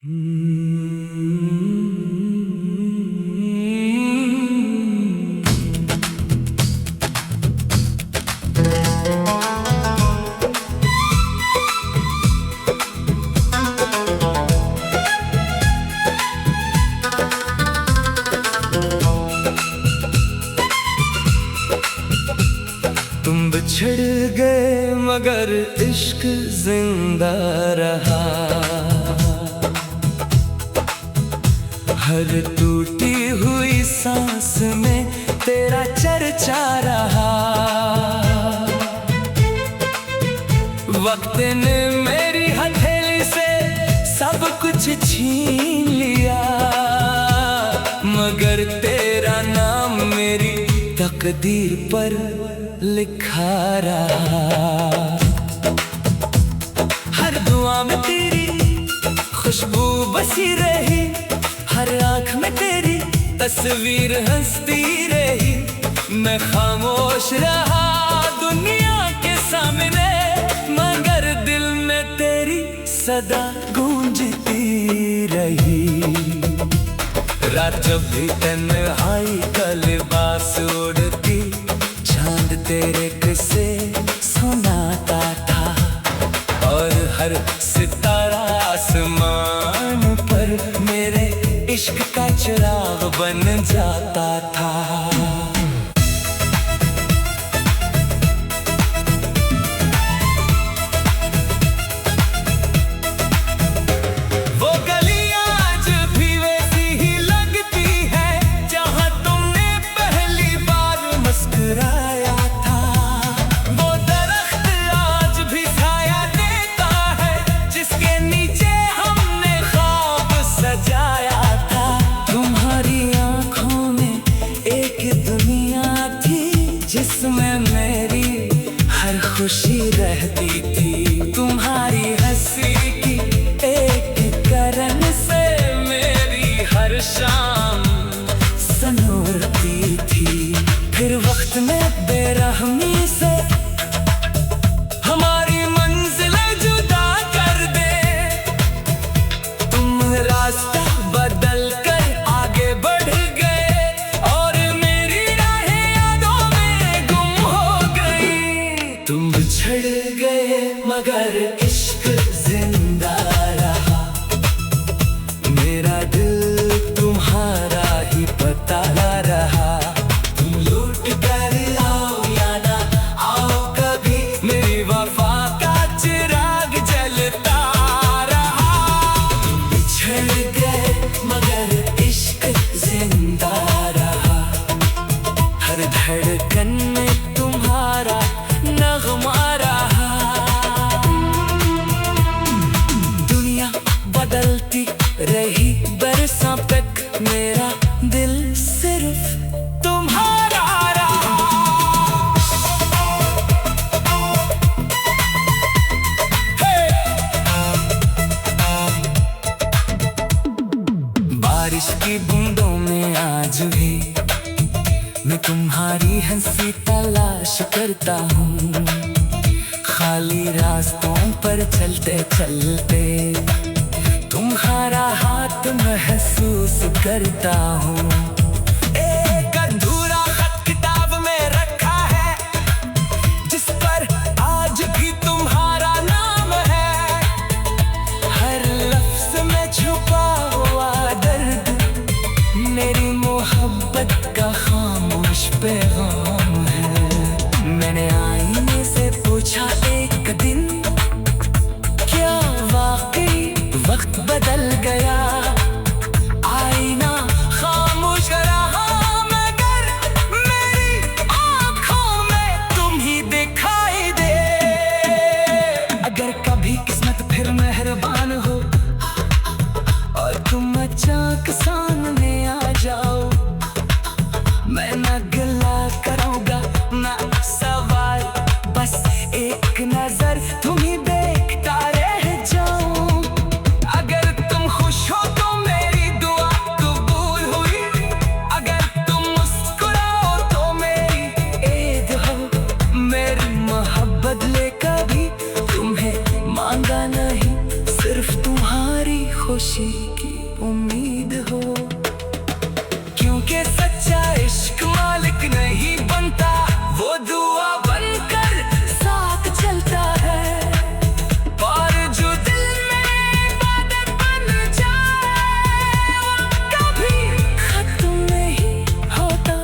तुम बिछड़ गए मगर इश्क जिंदा रहा। हर टूटी हुई सांस में तेरा चर्चा रहा। वक्त ने मेरी हथेली से सब कुछ छीन लिया, मगर तेरा नाम मेरी तकदीर पर लिखा रहा। हर दुआ में तेरी खुशबू बसी रही, हर आँख में तेरी तस्वीर हंसती रही। मैं खामोश रहा दुनिया के सामने, मगर दिल में तेरी सदा गूंजती रही। रात जब भी तन्हाई का लिबास ओढ़ती, चांद तेरे किस्से सुनाता था, और हर सितारा आसमान पर मेरे इश्क का चिराग बन जाता था। जिसमें मेरी हर खुशी रहती थी, तुम्हारी हंसी की एक करन से मेरी हर शाम सनोरती थी। फिर वक्त में बेरहमी से हमारी मंजिलें जुदा कर दे, तुम रास्ता बदल कर आगे बढ़ गए, और मेरी राहें यादों में गुम हो गई। तुम बिछड़ गए मगर इश्क जिंदा रहा, मेरा दिल तुम्हारा ही बताता रहा। तुम लौट कर आओ या ना आओ कभी, मेरी वफा का चिराग जलता रहा। तुम बिछड़ गए मगर इश्क जिंदा रहा, हर धड़कन में तुम्हारा नगमा रहा। दुनिया बदलती रही बरसों तक, मेरा दिल सिर्फ तुम्हारा रहा। बारिश की बूंदों में आज भी मैं तुम्हारी हंसी तलाश करता हूँ। खाली रास्तों पर चलते चलते तुम्हारा हाथ महसूस करता हूँ। एक अधूरा खत किताब में रखा है, जिस पर आज भी तुम्हारा नाम है। हर लफ्ज में छुपा हुआ दर्द मेरी मोहब्बत का खामोश पैगाम है। मैंने आईने से पूछा एक दिन, क्या वाकई वक्त बदल गया? आईना खामोश रहा, मगर मेरी आँखों में तुम ही दिखाई दे। अगर कभी किस्मत फिर मेहरबान हो और तुम अचानक सामने आ जाओ, मैं न गिला करूँगा ना सवाल, बस एक नजर तुम्हें देखता रह जाऊं। अगर खुशी की उम्मीद हो। क्योंकि सच्चा इश्क मालिक नहीं बनता, वो दुआ बनकर साथ चलता है। और जो दिल में इबादत बन जाए, वो कभी खत्म नहीं होता।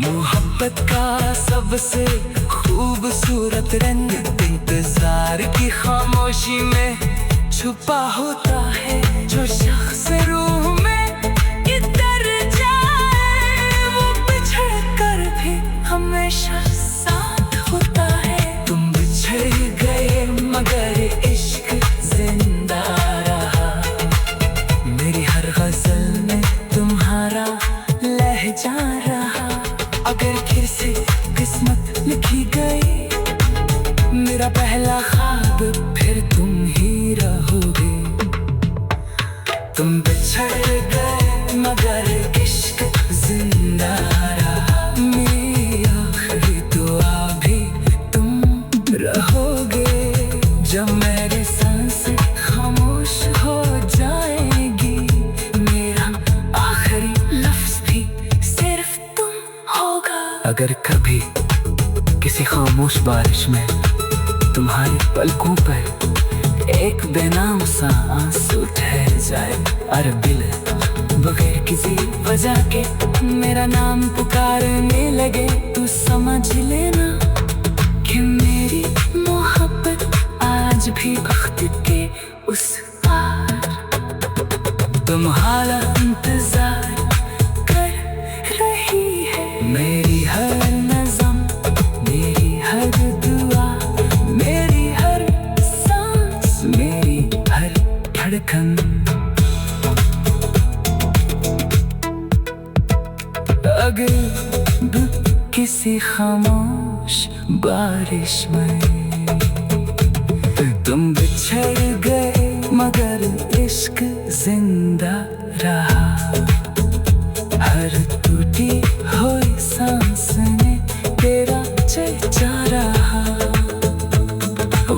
मोहब्बत का सबसे खूबसूरत रंग इंतजार की खामोशी में छुपा होता है। जो शख्स रूह में इतर जाए, वो बिछड़ कर भी हमेशा साथ होता है। तुम बिछड़ गए मगर इश्क जिंदा रहा। मेरी हर गजल में तुम्हारा लहजा रहा। अगर फिर से किस्मत लिखी गई, मेरा पहला ख्वाब फिर तुम ही रहोगे। तुम बिछड़ गए मगर इश्क जिंदा रहा। मेरी आखिरी दुआ भी तुम रहोगे। जब मेरी सांस खामोश हो जाएगी, मेरा आखिरी लफ्ज भी सिर्फ तुम होगा। अगर कभी किसी खामोश बारिश में तुम्हारे पलकों पर एक बेनाम सा आंसू ठहर जाए, और दिल बगैर किसी वजह के मेरा नाम पुकारने लगे, तू समझ लेना कि मेरी मोहब्बत आज भी वक्त के उस पार तुम्हारा इंतजार कर रही है। मेरी हर नज़म, मेरी हर दुआ, मेरी हर सांस, मेरी हर धड़कन। अगर किसी खामोश बारिश में तुम बिछड़ गए मगर इश्क जिंदा रहा। हर टूटी हुई सांस ने तेरा चर्चा रहा।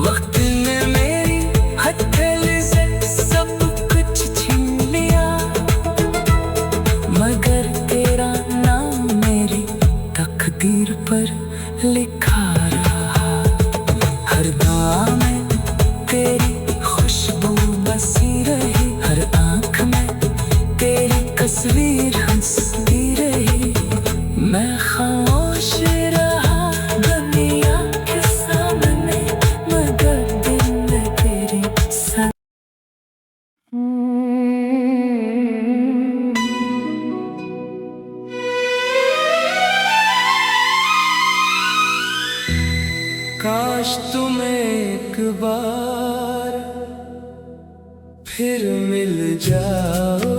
वक्त ने मेरी हथेली से सब कुछ छीन लिया, मगर तेरा नाम मेरी तकदीर पर लिखा रहा। हर दुआ में तेरी खुशबू बसी रही, हर आँख में तेरी तस्वीर हंसती रही। मैं खामोश रहा दुनिया के सामने, मगर दिल में तेरी संग। काश तुम एक बार फिर मिल जाओ,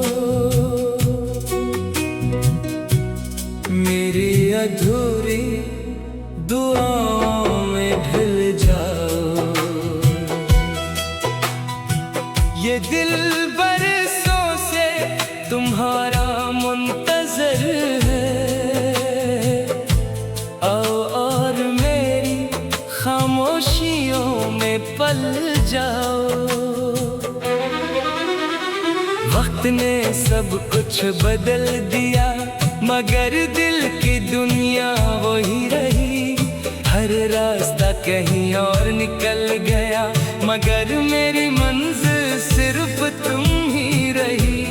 मेरी अधूरी दुआओं में ढल जाओ। ये दिल बरसों से तुम्हारा मुंतजर है। आओ और मेरी खामोशियों में पल जाओ। वक्त ने सब कुछ बदल दिया, मगर दिल की दुनिया वही रही। हर रास्ता कहीं और निकल गया, मगर मेरी मंजिल सिर्फ तुम ही रही।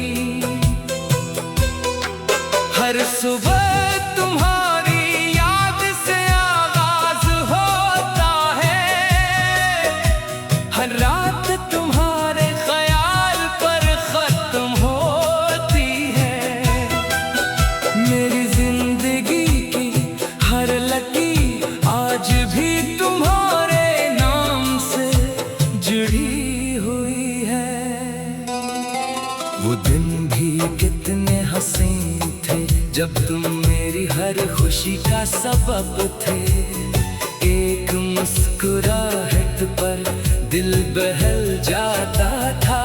हर सुबह तुम्हारी याद से आगाज होता है, हर रात तुम्हारे ख्याल पर खत्म होती है। मेरी जिंदगी की हर लकीर आज भी तुम्हारे नाम से जुड़ी हुई है। वो दिन भी कितने हसीन थे, जब तुम मेरी हर खुशी का सबब थे। एक मुस्कुराहट पर दिल बहल जाता था,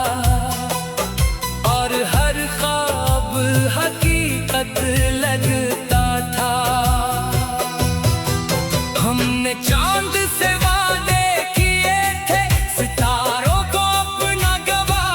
और हर ख्वाब हकीकत लगता था। हमने चांद से वादे किए थे, सितारों को अपना गवाह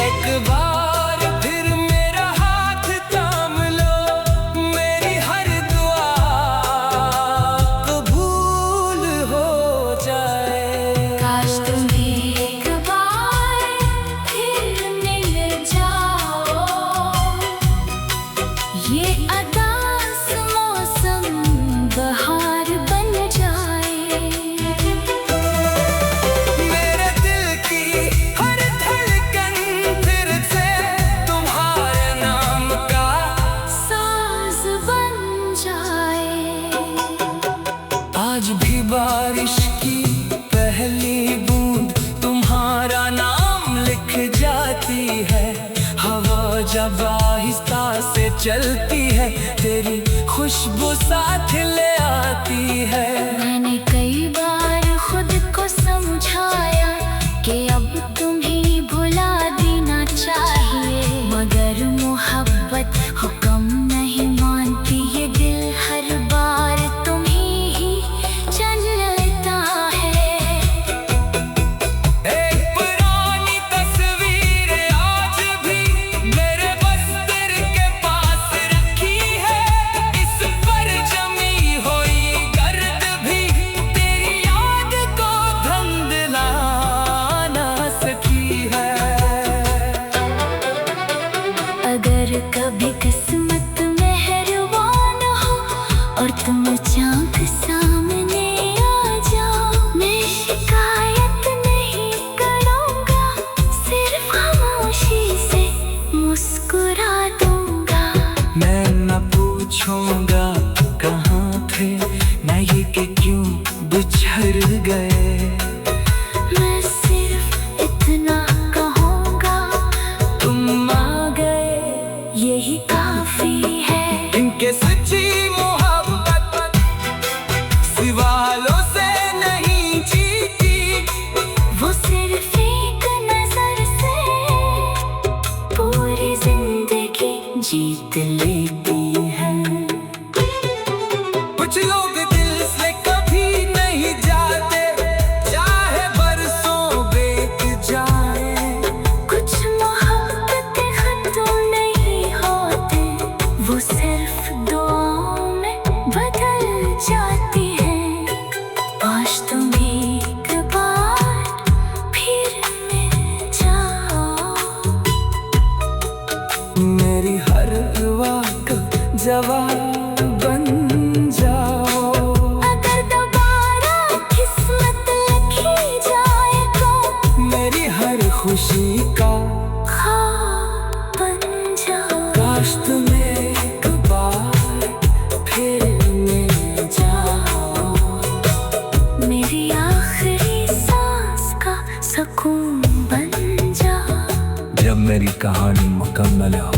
एक बार फिर मेरा हाथ थाम लो, मेरी हर दुआ कबूल हो जाए। काश तुम एक बार फिर मिल जाओ, ये अदास मौसम बहार बन जाए। मेरे दिल की हर धड़कन फिर से तुम्हारे नाम का साज बन जाए। आज भी बारिश की पहली बूंद तुम्हारा नाम लिख जाती है। हवा जब आहिस्ता से चलती है, तेरी खुशबू साथ ले आती है। मैंने कई बार खुद को समझाया कि अब तुम्हें भुला देना चाहिए, मगर मोहब्बत हुक्म नहीं मानती। ये दिल हर बार तुम्हें ही चलता है। एक पुरानी तस्वीर आज भी मेरे बस्तर के पास रखी है। इस पर जमी हुई गर्द भी तेरी याद को धुंधला ना सकी है। अगर कभी किस्मत मेहरबान हो और तुम चाँद सामने आ जाओ, मैं शिकायत नहीं करूँगा, सिर्फ खामोशी से मुस्कुरा दूँगा। मैं न पूछूंगा कहाँ थे, न ये कि क्यों बिछड़ गए। मैं सिर्फ इतना कहूँगा, तुम आ गए, यही काफी है। इनके सच्ची मोहब्बत सिवालों से नहीं जीती, वो सिर्फ एक नजर से पूरी जिंदगी जीत लेती है। कुछ लोग दिल से कभी नहीं जाते, चाहे बरसों बीत जाए। कुछ मोहब्बतें खत्म नहीं होते, वो सिर्फ दुआओं में बदल जाती है। काश तुम एक बार फिर मिल जाओ, मेरी हर दुआ का जवाब बन जाओ। अगर दोबारा किस्मत लिखी जाए तो मेरी हर खुशी का ख्वाब बन जाओ। काश तुम एक बार फिर मिल जाओ, मेरी आखिरी सांस का सुकून बन जाओ। जब मेरी कहानी मुकम्मल हो,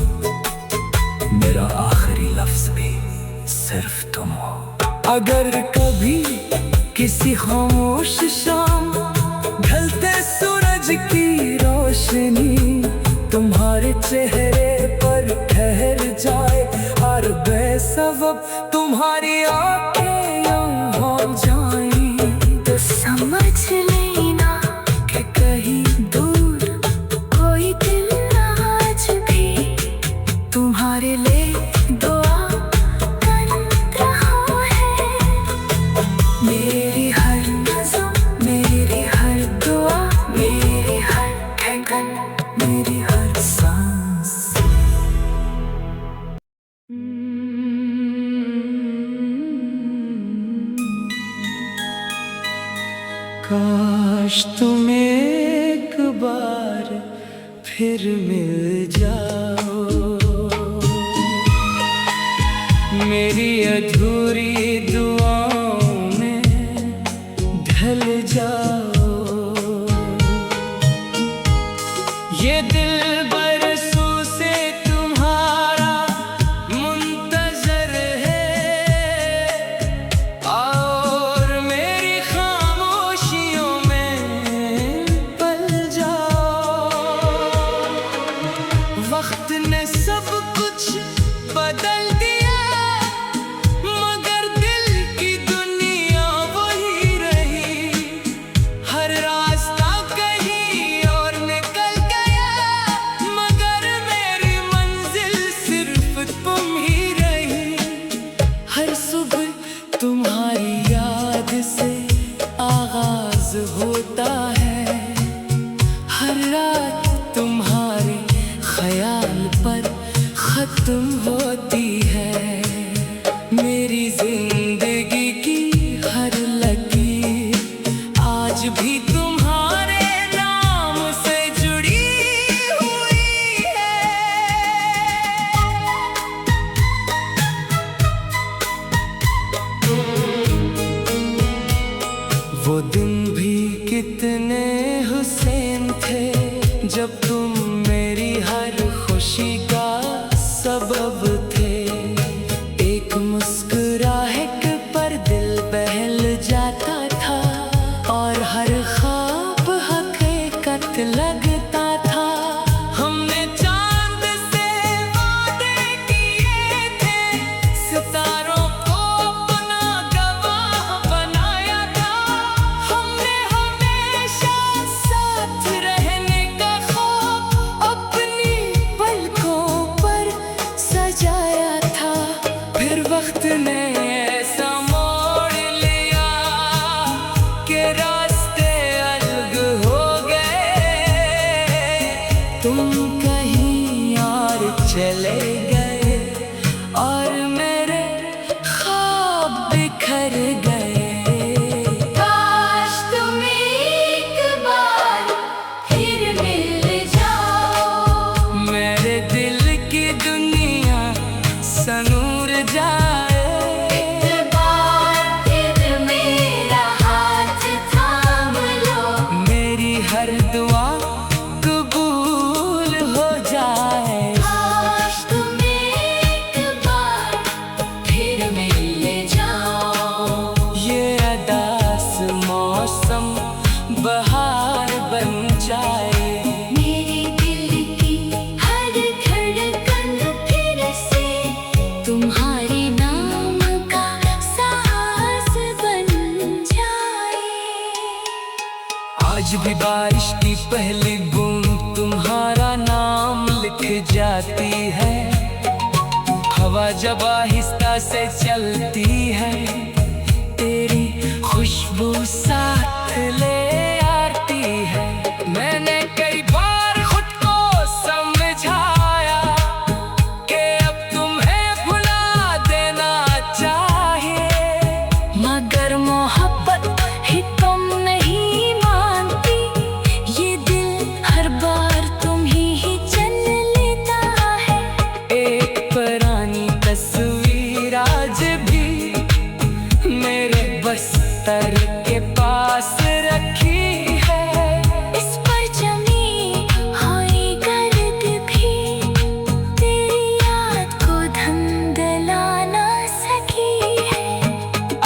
मेरा आखिरी लफ्ज भी सिर्फ तुम हो। अगर कभी किसी खामोश शाम ढलते सूरज की रोशनी तुम्हारे चेहरे पर ठहर जाए, और बेसबब तुम्हारी आंखें यूं हो जाएं, तो समझ लेना कि कहीं दूर कोई दिल आज भी तुम्हारे लिए दुआ कर रहा है। मेरी हर नज़र, मेरी हर दुआ, मेरी हर धड़कन, मेरी हर सांस। काश तुम एक बार फिर मिल जाओ, मेरी अधूरी दुआओं में ढल जाओ। ये दिल बरसों से तुम्हारा मुंतजर है, और मेरी खामोशियों में पल जाओ। वक्त ने सब कुछ बदल दिया, मगर दिल की दुनिया वही रही। हर रास्ता कहीं और निकल गया, ख्याल पर खत्म होती है। मेरी जिंदगी की हर लकीर आज भी तुम्हारे नाम से जुड़ी हुई है। वो दिन भी कितने हुसैन थे जब तुम मेरी हर खुशी का सबब थे। एक मुस्कुराहट पर दिल बहल जाता था और हर ख्वाब हकीकत लगता था। हमने चांद से वादे किए थे, सितारों को अपना गवाह बनाया था। हमने हमेशा साथ रहने का ख्वाब अपनी पलकों पर सजाया था। फिर वक्त ने ऐसा मोड़ लिया कि रास्ते अलग हो गए। तुम कहीं और चले गए और मेरे ख्वाब बिखर गए। काश तुम एक बार फिर मिल जाओ, मेरे दिल की दुनिया संूर जाए। एक बार फिर मेरा हाथ थाम लो, मेरी हर दुआ कबूल हो जाए। काश तुम एक बार फिर मिल जाओ। ये अदास मौसम बहार बन जाए। मेरे दिल की हर धड़कन फिर से तुम्हारे नाम का साहस बन जाए। आज भी बारिश की पहली बूंद तुम्हारा नाम लिख जाती है। हवा जब आहिस्ता से चलती है, तेरी खुशबू साथ ले आती है। मैंने कई बार खुद को समझाया कि अब तुम्हें भुला देना चाहिए, मगर मोहब्बत ही तुम नहीं मानती। ये दिल हर बार तुम ही चल लेता है। एक पुरानी तस्वीर आज भी मेरे बस्तर के पास रखी है। इस पर जमी हुई गर्द भी तेरी याद को धुंधला ना सकी है।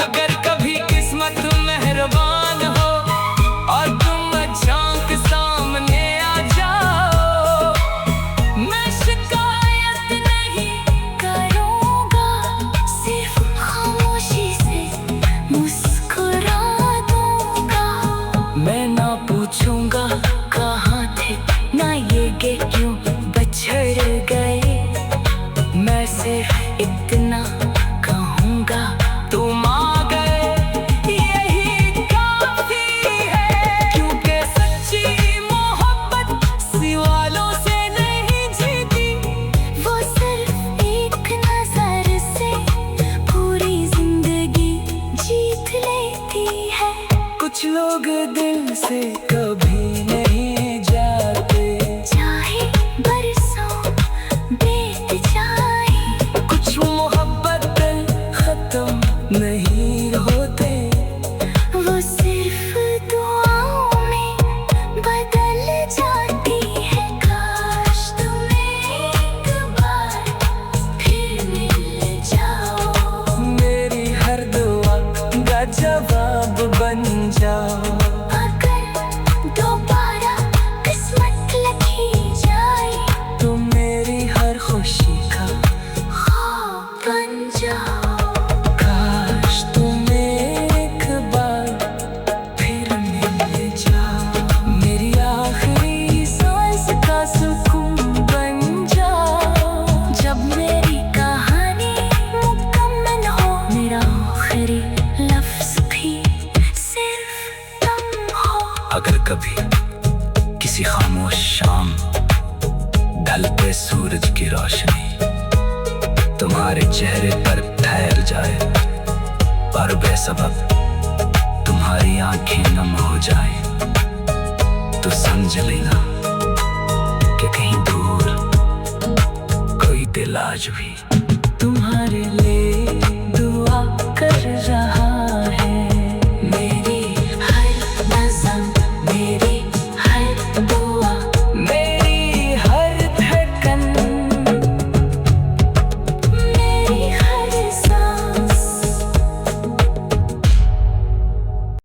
अगर कभी किस्मत मेहरबान हो और तुम अचानक सामने आ जाओ, मैं शिकायत नहीं करूँगा, सिर्फ खामोशी से मुस्कुरा दूँगा। मैं ना पूछूंगा कहाँ थे, ना ये कि क्यों बछड़ गए। मैं सिर्फ इतना कहूँगा तुम आ गए, यही काफी है। क्योंकि सच्ची मोहब्बत सिवालों से नहीं जीती। वो सिर्फ एक नजर से पूरी जिंदगी जीत लेती है। कुछ लोग दिल से कभी नहीं जाते, चाहे बरसों बीत जाए, कुछ मोहब्बत खत्म नहीं होते। वो सिर्फ दुआओं में बदल जाती है। काश तुम एक बार फिर मिल जाओ, मेरी हर दुआ का जवाब बन जाओ। अगर दोबारा किस्मत लिखी जाए, तुम मेरी हर खुशी का ख्वाब बन जाओ। काश तुम एक बार फिर मिल जाओ। मेरी आखिरी सांस का सुकून बन जाओ। जब मेरी कहानी मुकम्मल हो, मेरा आखिरी लफ्ज भी सिर्फ तुम हो। अगर कभी किसी खामोश शाम ढल ढलते सूरज की रोशनी तुम्हारे चेहरे पर ठहर जाए, पर बेसबब तुम्हारी आंखें नम हो जाए, तो समझ लेना कि कहीं दूर कोई दिल आज भी तुम्हारा